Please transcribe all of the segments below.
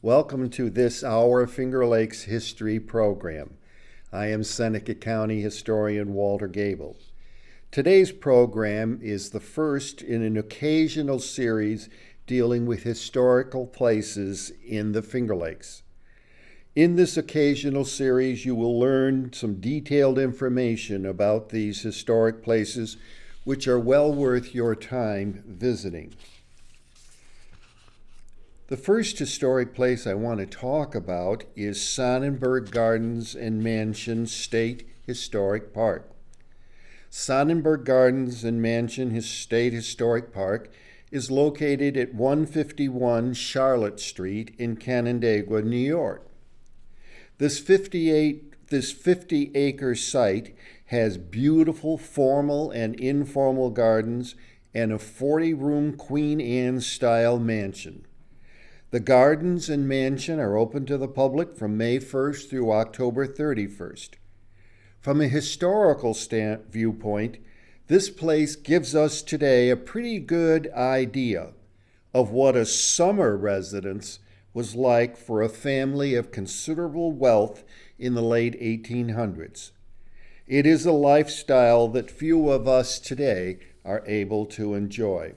Welcome to this Our Finger Lakes History program. I am Seneca County historian Walter Gable. Today's program is the first in an occasional series dealing with historical places in the Finger Lakes. In this occasional series, you will learn some detailed information about these historic places, which are well worth your time visiting. The first historic place I want to talk about is Sonnenberg Gardens and Mansion State Historic Park. Sonnenberg Gardens and Mansion State Historic Park is located at 151 Charlotte Street in Canandaigua, New York. This 50-acre site has beautiful formal and informal gardens and a 40-room Queen Anne-style mansion. The gardens and mansion are open to the public from May 1st through October 31st. From a historical viewpoint, this place gives us today a pretty good idea of what a summer residence was like for a family of considerable wealth in the late 1800s. It is a lifestyle that few of us today are able to enjoy.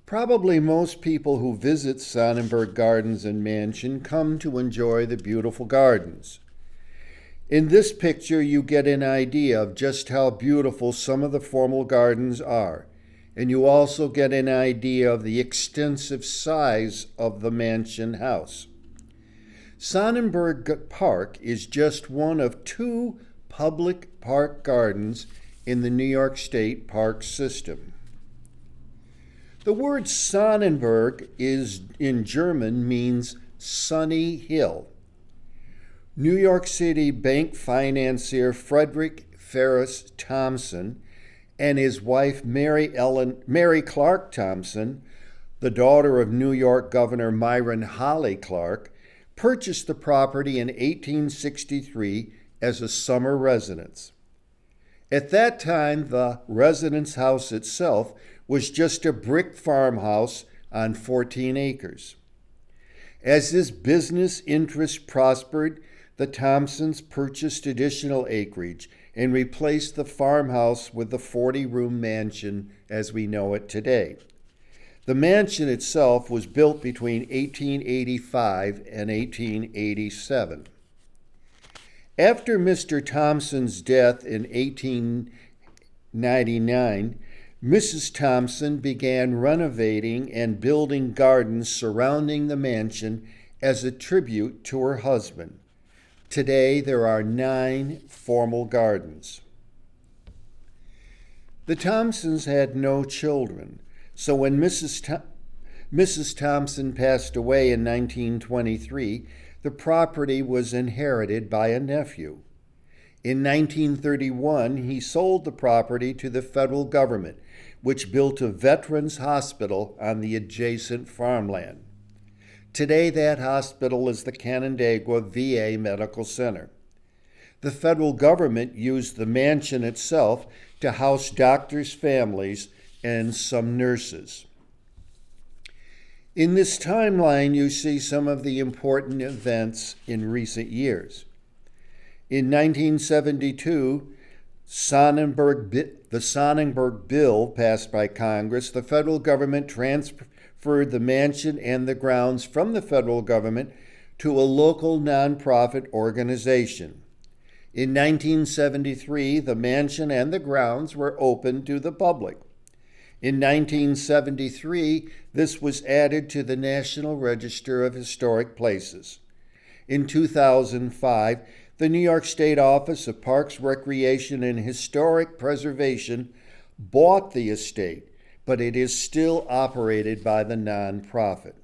Probably most people who visit Sonnenberg Gardens and Mansion come to enjoy the beautiful gardens. In this picture, you get an idea of just how beautiful some of the formal gardens are, and you also get an idea of the extensive size of the mansion house. Sonnenberg Park is just one of two public park gardens in the New York State park system. The word Sonnenberg in German means sunny hill. New York City bank financier Frederick Ferris Thompson and his wife Mary Clark Thompson, the daughter of New York Governor Myron Holly Clark, purchased the property in 1863 as a summer residence. At that time, the residence house itself was just a brick farmhouse on 14 acres. As this business interest prospered, the Thompsons purchased additional acreage and replaced the farmhouse with the 40-room mansion as we know it today. The mansion itself was built between 1885 and 1887. After Mr. Thompson's death in 1899, Mrs. Thompson began renovating and building gardens surrounding the mansion as a tribute to her husband. Today, there are 9 formal gardens. The Thompsons had no children, so when Mrs. Thompson passed away in 1923, the property was inherited by a nephew. In 1931, he sold the property to the federal government, which built a veterans hospital on the adjacent farmland. Today, that hospital is the Canandaigua VA Medical Center. The federal government used the mansion itself to house doctors' families and some nurses. In this timeline, you see some of the important events in recent years. In 1972, the Sonnenberg Bill passed by Congress. The federal government transferred the mansion and the grounds from the federal government to a local nonprofit organization. In 1973, the mansion and the grounds were opened to the public. In 1973, this was added to the National Register of Historic Places. In 2005, the New York State Office of Parks, Recreation, and Historic Preservation bought the estate, but it is still operated by the nonprofit.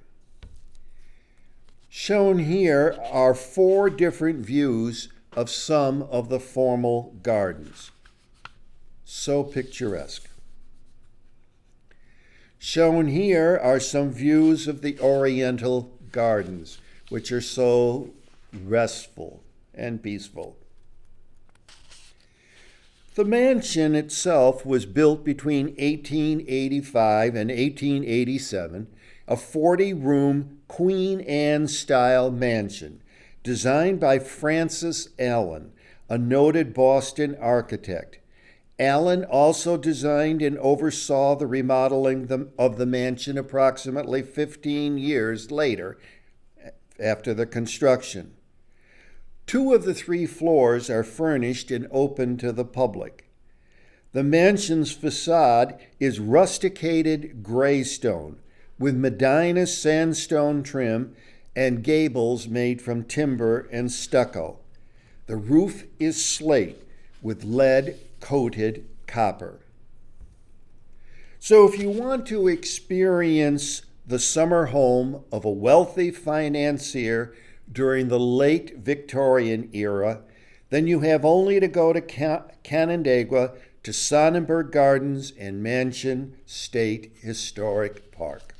Shown here are 4 different views of some of the formal gardens. So picturesque. Shown here are some views of the Oriental Gardens, which are so restful and peaceful. The mansion itself was built between 1885 and 1887 a 40-room Queen Anne-style mansion designed by Francis Allen, a noted Boston architect. Allen also designed and oversaw the remodeling of the mansion approximately 15 years later after the construction. 2 of the 3 floors are furnished and open to the public. The mansion's facade is rusticated gray stone with Medina sandstone trim and gables made from timber and stucco. The roof is slate with lead-coated copper. So if you want to experience the summer home of a wealthy financier during the late Victorian era, then you have only to go to Canandaigua to Sonnenberg Gardens and Mansion State Historic Park.